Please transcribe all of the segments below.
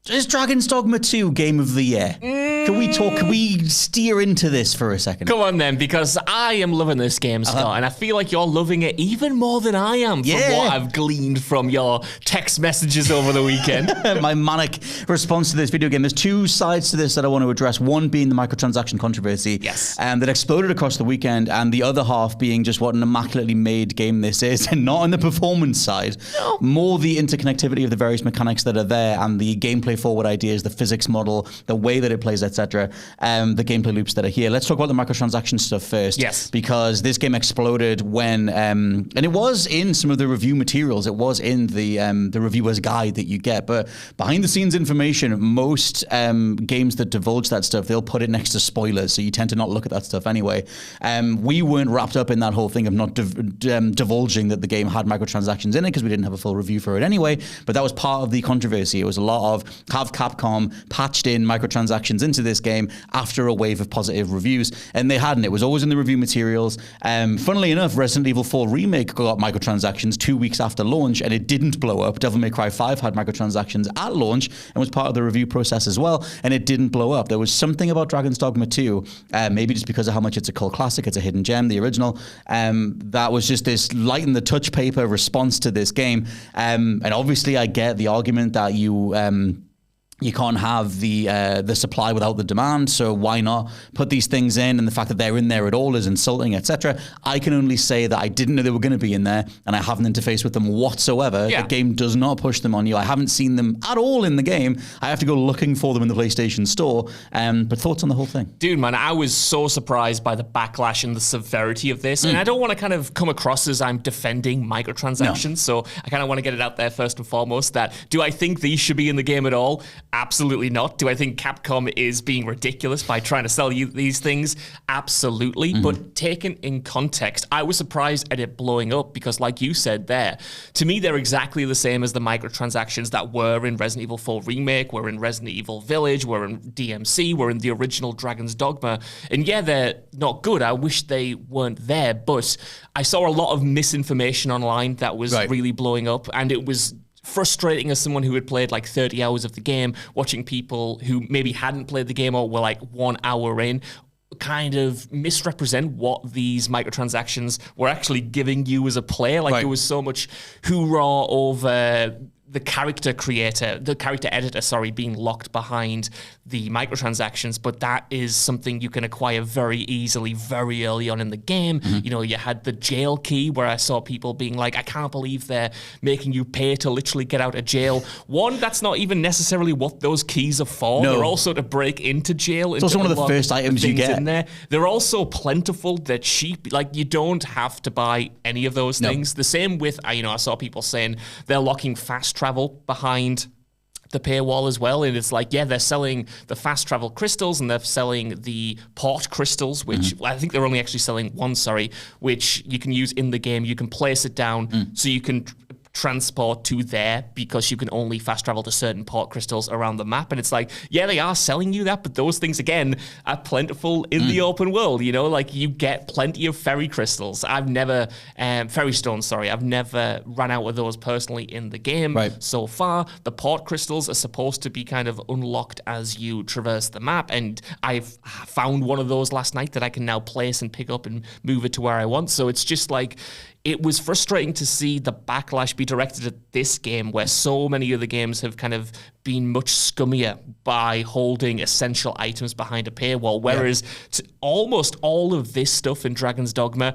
Is Dragon's Dogma 2 Game of the Year? Can we steer into this for a second? Come on then, because I am loving this game, Scott, and I feel like you're loving it even more than I am from what I've gleaned from your text messages over the weekend. My manic response to this video game. There's two sides to this that I want to address. One being the microtransaction controversy that exploded across the weekend, and the other half being just what an immaculately made game this is, and not on the performance side. No. More the interconnectivity of the various mechanics that are there and the gameplay forward ideas, the physics model, the way that it plays, etc. The gameplay loops that are here. Let's talk about the microtransaction stuff first. Yes. Because this game exploded when, and it was in some of the review materials, it was in the reviewer's guide that you get, but behind the scenes information, most games that divulge that stuff, they'll put it next to spoilers, so you tend to not look at that stuff anyway. We weren't wrapped up in that whole thing of not divulging that the game had microtransactions in it because we didn't have a full review for it anyway, but that was part of the controversy. It was a lot of, have Capcom patched in microtransactions into this game after a wave of positive reviews, and they hadn't. It was always in the review materials. Funnily enough, Resident Evil 4 Remake got microtransactions 2 weeks after launch, and it didn't blow up. Devil May Cry 5 had microtransactions at launch and was part of the review process as well, and it didn't blow up. There was something about Dragon's Dogma 2, maybe just because of how much it's a cult classic, it's a hidden gem, the original, that was just this light in the touch paper response to this game. And obviously I get the argument that you can't have the supply without the demand, so why not put these things in? And the fact that they're in there at all is insulting, etc. I can only say that I didn't know they were going to be in there, and I haven't interfaced with them whatsoever. The game does not push them on you. I haven't seen them at all in the game. I have to go looking for them in the PlayStation Store. But thoughts on the whole thing? Dude, man, I was so surprised by the backlash and the severity of this. And I don't want to kind of come across as I'm defending microtransactions, so I kind of want to get it out there first and foremost that, do I think these should be in the game at all? Absolutely not. Do I think Capcom is being ridiculous by trying to sell you these things? Absolutely. But taken in context, I was surprised at it blowing up because, like you said there, to me, they're exactly the same as the microtransactions that were in Resident Evil 4 Remake, were in Resident Evil Village, were in DMC, were in the original Dragon's Dogma. And yeah, they're not good. I wish they weren't there, but I saw a lot of misinformation online that was really blowing up, and it was frustrating as someone who had played like 30 hours of the game, watching people who maybe hadn't played the game or were like 1 hour in kind of misrepresent what these microtransactions were actually giving you as a player. Like there was so much hoorah over the character editor, being locked behind the microtransactions, but that is something you can acquire very easily, very early on in the game. You know, you had the jail key where I saw people being like, I can't believe they're making you pay to literally get out of jail. One, that's not even necessarily what those keys are for. No. They're also to break into jail. It's also one of the first items you get. In there. They're also plentiful, they're cheap. Like, you don't have to buy any of those things. The same with, I saw people saying they're locking fast travel behind the paywall as well, and it's like, they're selling the fast travel crystals and they're selling the port crystals, which I think they're only actually selling one, which you can use in the game. You can place it down so you can transport to there because you can only fast travel to certain port crystals around the map. And it's like, they are selling you that, but those things, again, are plentiful in the open world, like you get plenty of fairy crystals. I've never, fairy stones, I've never run out of those personally in the game so far. The port crystals are supposed to be kind of unlocked as you traverse the map, and I've found one of those last night that I can now place and pick up and move it to where I want. So it's just like, it was frustrating to see the backlash be directed at this game where so many other games have kind of been much scummier by holding essential items behind a paywall, whereas almost all of this stuff in Dragon's Dogma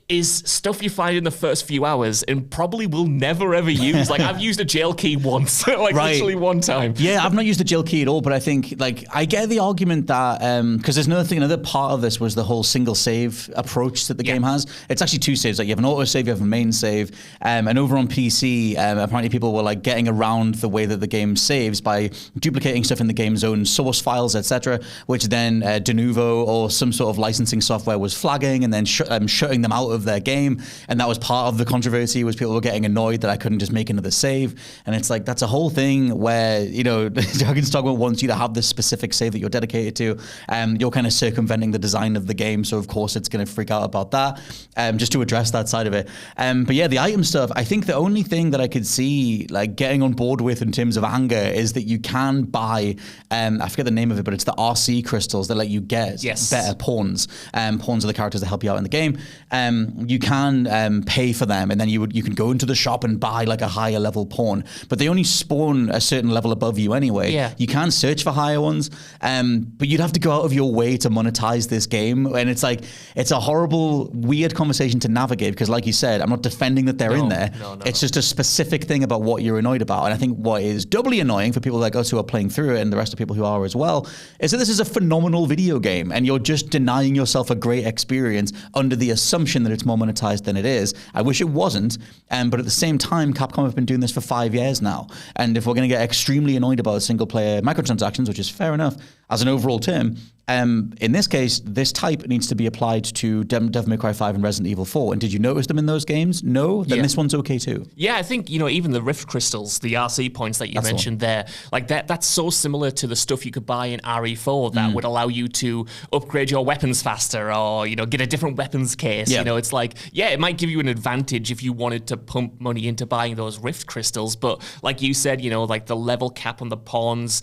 is stuff you find in the first few hours and probably will never ever use. Like, I've used a jail key once, literally one time. Yeah, I've not used a jail key at all, but I think, I get the argument that, because there's another part of this was the whole single save approach that the game has. It's actually two saves. Like, you have an auto save, you have a main save, and over on PC, apparently people were getting around the way that the game saves by duplicating stuff in the game's own source files, etc., which then Denuvo or some sort of licensing software was flagging and then shutting them out of of their game, and that was part of the controversy, was people were getting annoyed that I couldn't just make another save. And it's like, that's a whole thing where, you know, Dragon's Dogma wants you to have this specific save that you're dedicated to. You're kind of circumventing the design of the game, so of course it's going to freak out about that, just to address that side of it. But yeah, the item stuff, I think the only thing that I could see like getting on board with in terms of anger is that you can buy, I forget the name of it, but it's the RC crystals that let you get better pawns. Pawns are the characters that help you out in the game. You can pay for them, and then you can go into the shop and buy like a higher level pawn, but they only spawn a certain level above you anyway. Yeah. You can search for higher ones, but you'd have to go out of your way to monetize this game, and it's like, it's a horrible, weird conversation to navigate, because like you said, I'm not defending that they're in there. It's just a specific thing about what you're annoyed about. And I think what is doubly annoying for people like us who are playing through it, and the rest of people who are as well, is that this is a phenomenal video game, and you're just denying yourself a great experience under the assumption that it's more monetized than it is. I wish it wasn't, but at the same time, Capcom have been doing this for 5 years now. And if we're going to get extremely annoyed about single player microtransactions, which is fair enough as an overall term, in this case, this type needs to be applied to Devil May Cry 5 and Resident Evil 4. And did you notice them in those games? No? Then this one's okay too. Yeah, I think, you know, even the Rift Crystals, the RC points that you mentioned there, like that's so similar to the stuff you could buy in RE4 that would allow you to upgrade your weapons faster, or, you know, get a different weapons case. You know, it's like, yeah, it might give you an advantage if you wanted to pump money into buying those Rift Crystals. But like you said, you know, like the level cap on the pawns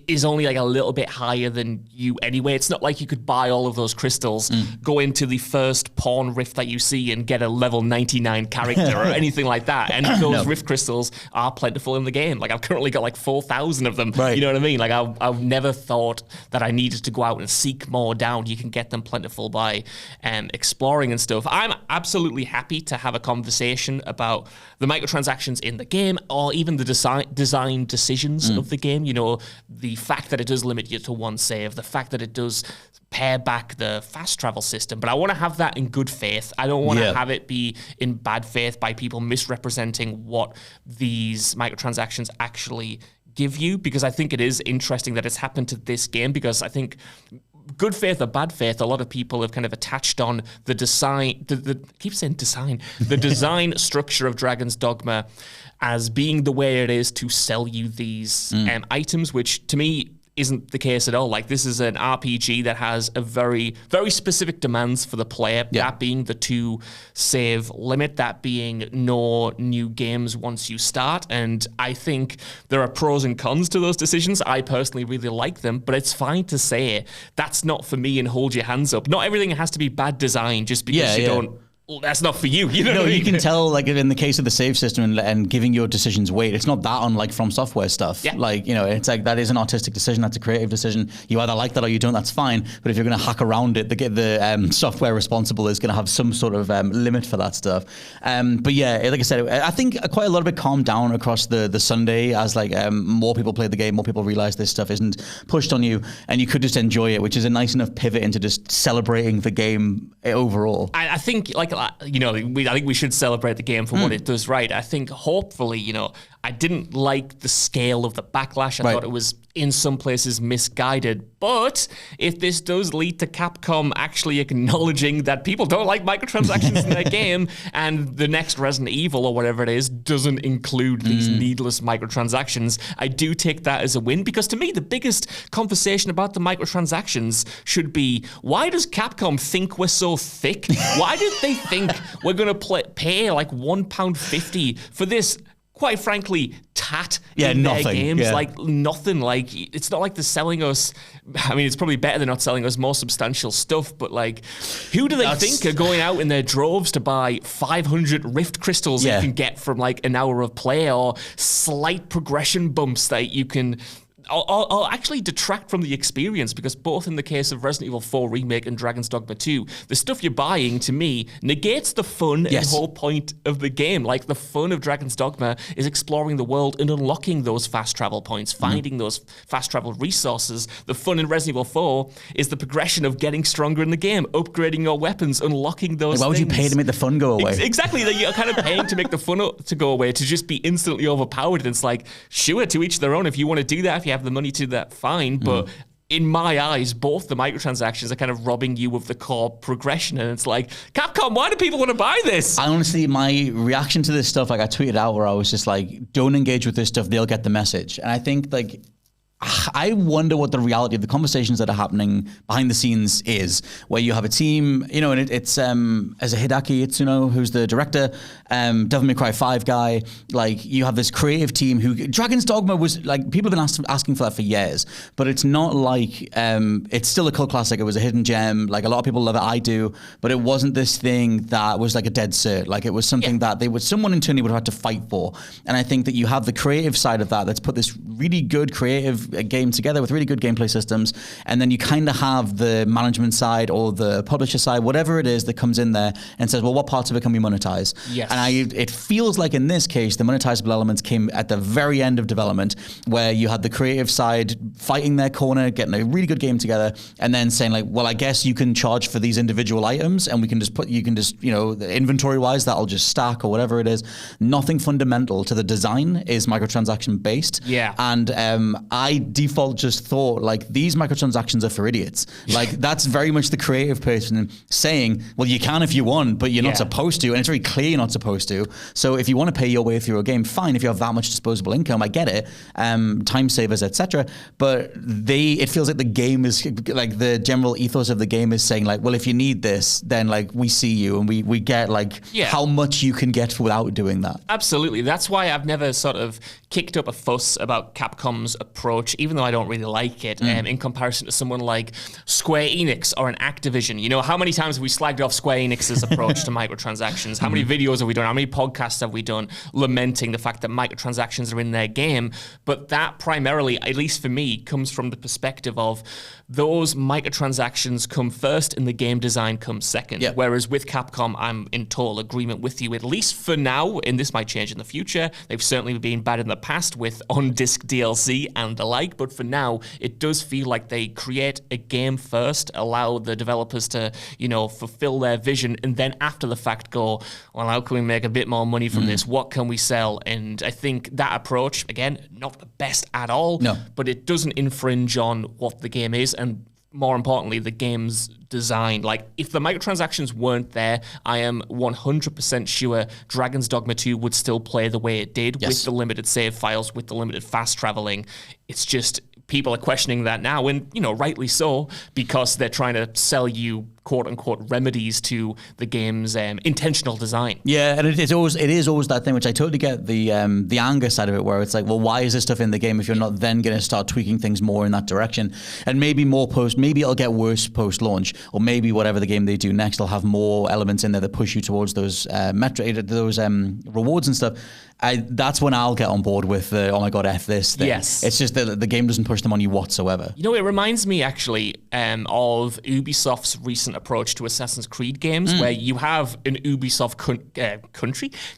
is only like a little bit higher than you anyway. It's not like you could buy all of those crystals, go into the first pawn rift that you see and get a level 99 character or anything like that. And those rift crystals are plentiful in the game. Like, I've currently got like 4,000 of them. You know what I mean? Like, I've never thought that I needed to go out and seek more down. You can get them plentiful by exploring and stuff. I'm absolutely happy to have a conversation about the microtransactions in the game, or even the design decisions of the game. You know, the fact that it does limit you to one save, the fact that it does pare back the fast travel system. But I want to have that in good faith. I don't want to have it be in bad faith by people misrepresenting what these microtransactions actually give you, because I think it is interesting that it's happened to this game, because I think good faith or bad faith, a lot of people have kind of attached on the design, the design structure of Dragon's Dogma as being the way it is to sell you these items, which to me isn't the case at all. Like, this is an RPG that has a very, very specific demands for the player, that being the 2 save limit, that being no new games once you start. And I think there are pros and cons to those decisions. I personally really like them, but it's fine to say that's not for me and hold your hands up. Not everything has to be bad design just because you don't. That's not for you. You know what I mean? You can tell, like in the case of the save system and giving your decisions weight, it's not that unlike From Software stuff. Like, you know, it's like, that is an artistic decision. That's a creative decision. You either like that or you don't. That's fine. But if you're going to hack around it, the software responsible is going to have some sort of limit for that stuff. But yeah, like I said, I think quite a lot of it calmed down across the Sunday as like more people played the game, more people realized this stuff isn't pushed on you, and you could just enjoy it, which is a nice enough pivot into just celebrating the game overall. I think, like, you know, I think we should celebrate the game for what it does right. I think, hopefully, you know, I didn't like the scale of the backlash. I thought it was in some places misguided. But if this does lead to Capcom actually acknowledging that people don't like microtransactions in their game, and the next Resident Evil or whatever it is doesn't include these needless microtransactions, I do take that as a win, because to me the biggest conversation about the microtransactions should be, why does Capcom think we're so thick? Why did they think we're going to pay like £1.50 for this, quite frankly, tat in their games? Like, nothing. Like, it's not like they're selling us, I mean, it's probably better they're not selling us more substantial stuff, but like, who do they think are going out in their droves to buy 500 Rift Crystals that you can get from like an hour of play, or slight progression bumps that you can I'll actually detract from the experience, because both in the case of Resident Evil 4 Remake and Dragon's Dogma 2, the stuff you're buying, to me, negates the fun and whole point of the game. Like, the fun of Dragon's Dogma is exploring the world and unlocking those fast travel points, finding those fast travel resources. The fun in Resident Evil 4 is the progression of getting stronger in the game, upgrading your weapons, unlocking those Why would you pay to make the fun go away? Exactly. You're kind of paying to make the fun to go away, to just be instantly overpowered. And it's like, sure, to each their own. If you want to do that, if you have the money to do that, fine. But in my eyes, both the microtransactions are kind of robbing you of the core progression. And it's like, Capcom, why do people want to buy this? I honestly, my reaction to this stuff, like I tweeted out where I was just like, don't engage with this stuff, they'll get the message. And I think like, I wonder what the reality of the conversations that are happening behind the scenes is, where you have a team, you know, and it's as a Hideaki Itsuno, who's the director, Devil May Cry 5 guy, like you have this creative team who, Dragon's Dogma was like, people have been asking for that for years, but it's not like, it's still a cult classic, it was a hidden gem, like a lot of people love it, I do, but it wasn't this thing that was like a dead cert, like it was something that someone internally would have had to fight for, and I think that you have the creative side of that, that's put this really good creative game together with really good gameplay systems, and then you kind of have the management side or the publisher side, whatever it is that comes in there and says, well, what parts of it can we monetize? Yes. And it feels like in this case, the monetizable elements came at the very end of development, where you had the creative side fighting their corner, getting a really good game together, and then saying like, well, I guess you can charge for these individual items, and you can just, you know, inventory wise, that'll just stack or whatever it is. Nothing fundamental to the design is microtransaction based. Yeah. And I default just thought like these microtransactions are for idiots. Like that's very much the creative person saying, well, you can if you want, but you're not supposed to, and it's very clear you're not supposed to. So if you want to pay your way through a game, fine. If you have that much disposable income, I get it, time savers, etc. But it feels like the game is like the general ethos of the game is saying like, well, if you need this, then like we see you and we get like how much you can get without doing that. Absolutely. That's why I've never sort of kicked up a fuss about Capcom's approach, even though I don't really like it, in comparison to someone like Square Enix or an Activision. You know, how many times have we slagged off Square Enix's approach to microtransactions? How many videos have we done? How many podcasts have we done lamenting the fact that microtransactions are in their game? But that primarily, at least for me, comes from the perspective of those microtransactions come first and the game design comes second. Yeah. Whereas with Capcom, I'm in total agreement with you, at least for now, and this might change in the future. They've certainly been bad in the past with on-disc DLC and the like, but for now, it does feel like they create a game first, allow the developers to, you know, fulfill their vision, and then after the fact go, well, how can we make a bit more money from this? What can we sell? And I think that approach, again, not the best at all, but it doesn't infringe on what the game is, and more importantly, the game's design. Like, if the microtransactions weren't there, I am 100% sure Dragon's Dogma 2 would still play the way it did, with the limited save files, with the limited fast traveling. It's just, people are questioning that now, and, you know, rightly so, because they're trying to sell you quote-unquote remedies to the game's intentional design. Yeah, and it is always that thing, which I totally get the anger side of it, where it's like, well, why is this stuff in the game if you're not then going to start tweaking things more in that direction? And maybe it'll get worse post-launch, or maybe whatever the game they do next will have more elements in there that push you towards those rewards and stuff. That's when I'll get on board with the, oh my god, F this thing. Yes. It's just that the game doesn't push them on you whatsoever. You know, it reminds me actually of Ubisoft's recent approach to Assassin's Creed games, where you have an Ubisoft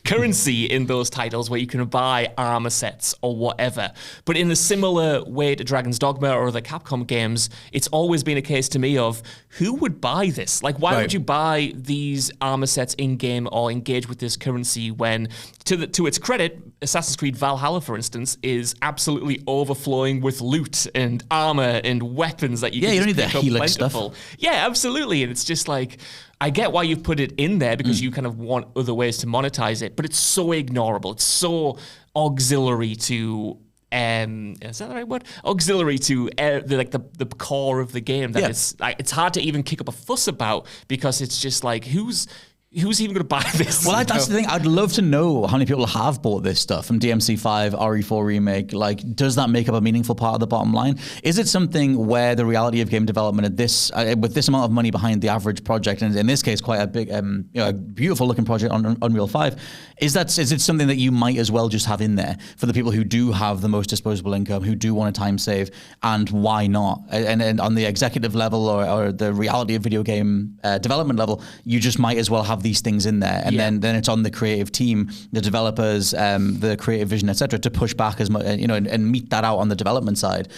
currency in those titles where you can buy armor sets or whatever. But in a similar way to Dragon's Dogma or the Capcom games, it's always been a case to me of, who would buy this? Like, why would you buy these armor sets in-game or engage with this currency when, to its credit, Assassin's Creed Valhalla, for instance, is absolutely overflowing with loot and armor and weapons that you can you don't need pick the up Helix plentiful. stuff. Yeah, absolutely. And it's just like, I get why you've put it in there, because you kind of want other ways to monetize it, but it's so ignorable. It's so auxiliary to... is that the right word? Auxiliary to the core of the game that it's hard to even kick up a fuss about, because it's just like, who's even going to buy this? Well, that's the thing. I'd love to know how many people have bought this stuff from DMC5, RE4 Remake. Like, does that make up a meaningful part of the bottom line? Is it something where the reality of game development at this, with this amount of money behind the average project, and in this case, quite a big, a beautiful looking project on Unreal 5, is it something that you might as well just have in there for the people who do have the most disposable income, who do want to time save, and why not? And on the executive level or the reality of video game development level, you just might as well have these things in there, and then it's on the creative team, the developers, the creative vision, etc., to push back as much, and meet that out on the development side,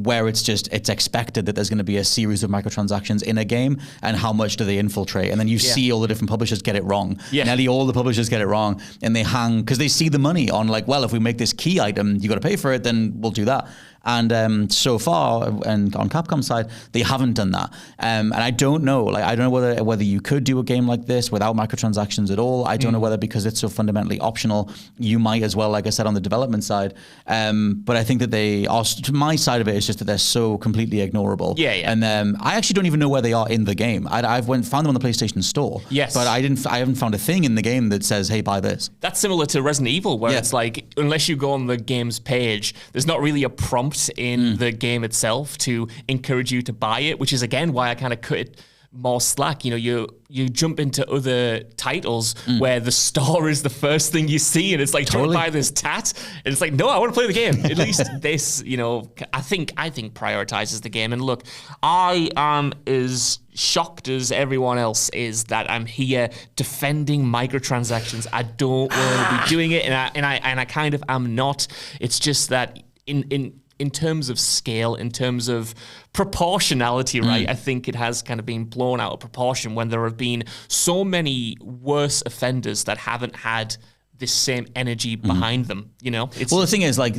where it's expected that there's going to be a series of microtransactions in a game, and how much do they infiltrate, and then you see all the different publishers get it wrong. Nearly all the publishers get it wrong, and they hang because they see the money on, like, well, if we make this key item, you got to pay for it, then we'll do that. And so far, and on Capcom's side, they haven't done that. And I don't know. Like, I don't know whether you could do a game like this without microtransactions at all. I don't know whether because it's so fundamentally optional, you might as well, like I said, on the development side. But I think that they are, my side of it is just that they're so completely ignorable. Yeah. And I actually don't even know where they are in the game. I've found them on the PlayStation Store. Yes. But I haven't found a thing in the game that says, hey, buy this. That's similar to Resident Evil, where it's like, unless you go on the game's page, there's not really a prompt in the game itself to encourage you to buy it, which is, again, why I kind of cut it more slack. You know, you jump into other titles where the store is the first thing you see, and it's like, do you want to buy this tat? And it's like, no, I want to play the game. At least this, you know, I think prioritizes the game. And look, I am as shocked as everyone else is that I'm here defending microtransactions. I don't want to be doing it, and I kind of am not. It's just that in terms of scale, in terms of proportionality, right? I think it has kind of been blown out of proportion when there have been so many worse offenders that haven't had this same energy behind them, you know? Well, the thing is, like,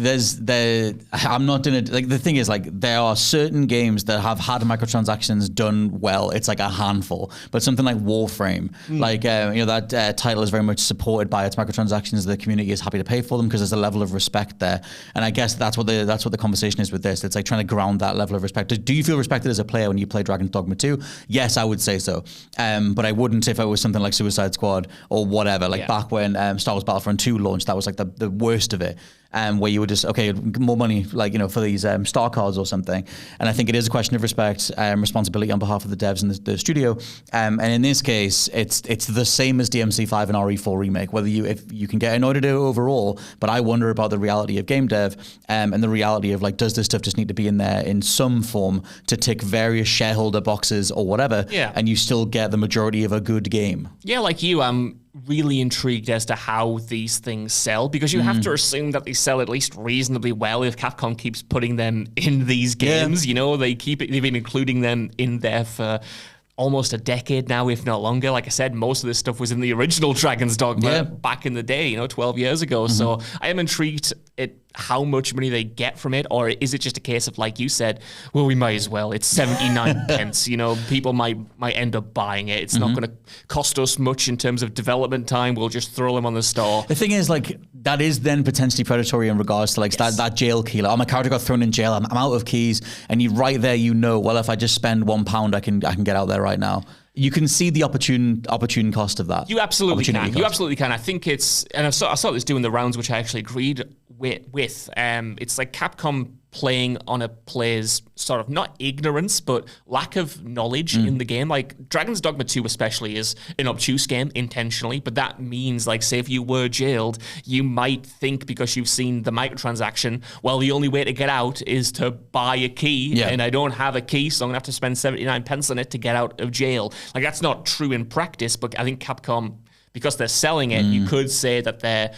I'm not doing it, like, the thing is, like, there are certain games that have had microtransactions done well. It's like a handful. But something like Warframe, like, you know, that title is very much supported by its microtransactions. The community is happy to pay for them because there's a level of respect there. And I guess that's what the conversation is with this. It's like trying to ground that level of respect. Do you feel respected as a player when you play Dragon's Dogma 2? Yes, I would say so. But I wouldn't if it was something like Suicide Squad or whatever. Like back when Star Wars Battlefront 2 launched, that was like the worst of it. Where you would just, okay, more money, like, you know, for these star cards or something. And I think it is a question of respect, responsibility on behalf of the devs and the studio. And in this case, it's the same as DMC5 and RE4 Remake, if you can get annoyed at it overall, but I wonder about the reality of game dev and the reality of, like, does this stuff just need to be in there in some form to tick various shareholder boxes or whatever, and you still get the majority of a good game? Yeah, like you, I'm really intrigued as to how these things sell, because you have to assume that they sell at least reasonably well if Capcom keeps putting them in these games. You know, they've been including them in there for almost a decade now, if not longer. Like I said, most of this stuff was in the original Dragon's Dogma back in the day, 12 years ago. So I am intrigued at how much money they get from it, or is it just a case of, like you said, well, we might as well. It's 79 pence. People might end up buying it. It's not going to cost us much in terms of development time. We'll just throw them on the store. The thing is, like, that is then potentially predatory in regards to, like, that jail key. Like, oh, my character got thrown in jail. I'm out of keys, and you right there, well, if I just spend £1, I can get out there right now. You can see the opportune cost of that. You absolutely can. You absolutely can. I think it's, and I saw this doing the rounds, which I actually agreed with. It's like Capcom playing on a player's sort of not ignorance, but lack of knowledge in the game. Like Dragon's Dogma 2 especially is an obtuse game intentionally, but that means, like, say if you were jailed, you might think, because you've seen the microtransaction, well, the only way to get out is to buy a key, and I don't have a key, so I'm gonna have to spend 79 pence on it to get out of jail. Like, that's not true in practice, but I think Capcom, because they're selling it, you could say that they're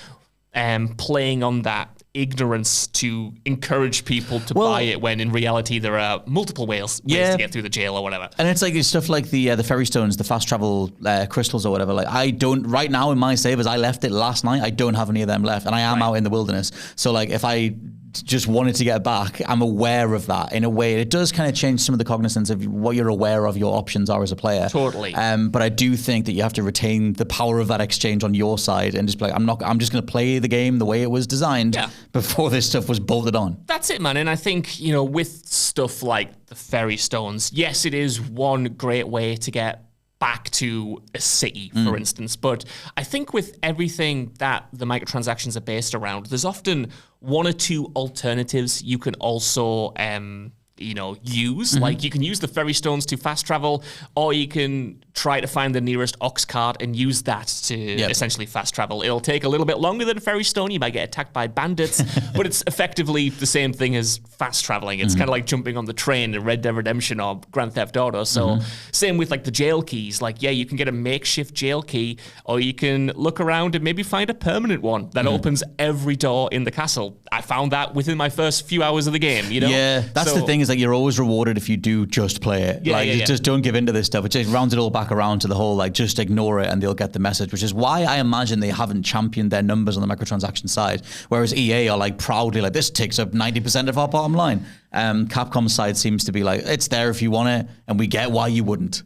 playing on that ignorance to encourage people to buy it, when in reality there are multiple ways to get through the jail or whatever. And it's like stuff like the ferry stones, the fast travel crystals or whatever. Like, I don't, right now in my savers, I left it last night, I don't have any of them left, and I am out in the wilderness. So, like, if I just wanted to get back, I'm aware of that in a way. It does kind of change some of the cognizance of what you're aware of your options are as a player. Totally. But I do think that you have to retain the power of that exchange on your side and just be like, I'm just going to play the game the way it was designed before this stuff was bolted on. That's it, man. And I think, with stuff like the ferry stones, yes, it is one great way to get back to a city, for instance. But I think with everything that the microtransactions are based around, there's often one or two alternatives you can also use. Like, you can use the ferry stones to fast travel, or you can try to find the nearest ox cart and use that to essentially fast travel. It'll take a little bit longer than a ferry stone. You might get attacked by bandits, but it's effectively the same thing as fast traveling. It's kind of like jumping on the train in Red Dead Redemption or Grand Theft Auto. So same with, like, the jail keys. Like, you can get a makeshift jail key, or you can look around and maybe find a permanent one that opens every door in the castle. I found that within my first few hours of the game, Yeah, that's the thing, is that you're always rewarded if you do just play it. Just don't give in to this stuff. It just rounds it all back back around to the whole like just ignore it and they'll get the message, which is why I imagine they haven't championed their numbers on the microtransaction side, whereas EA are like proudly like, this takes up 90% of our bottom line. Capcom's side seems to be like, it's there if you want it, and we get why you wouldn't.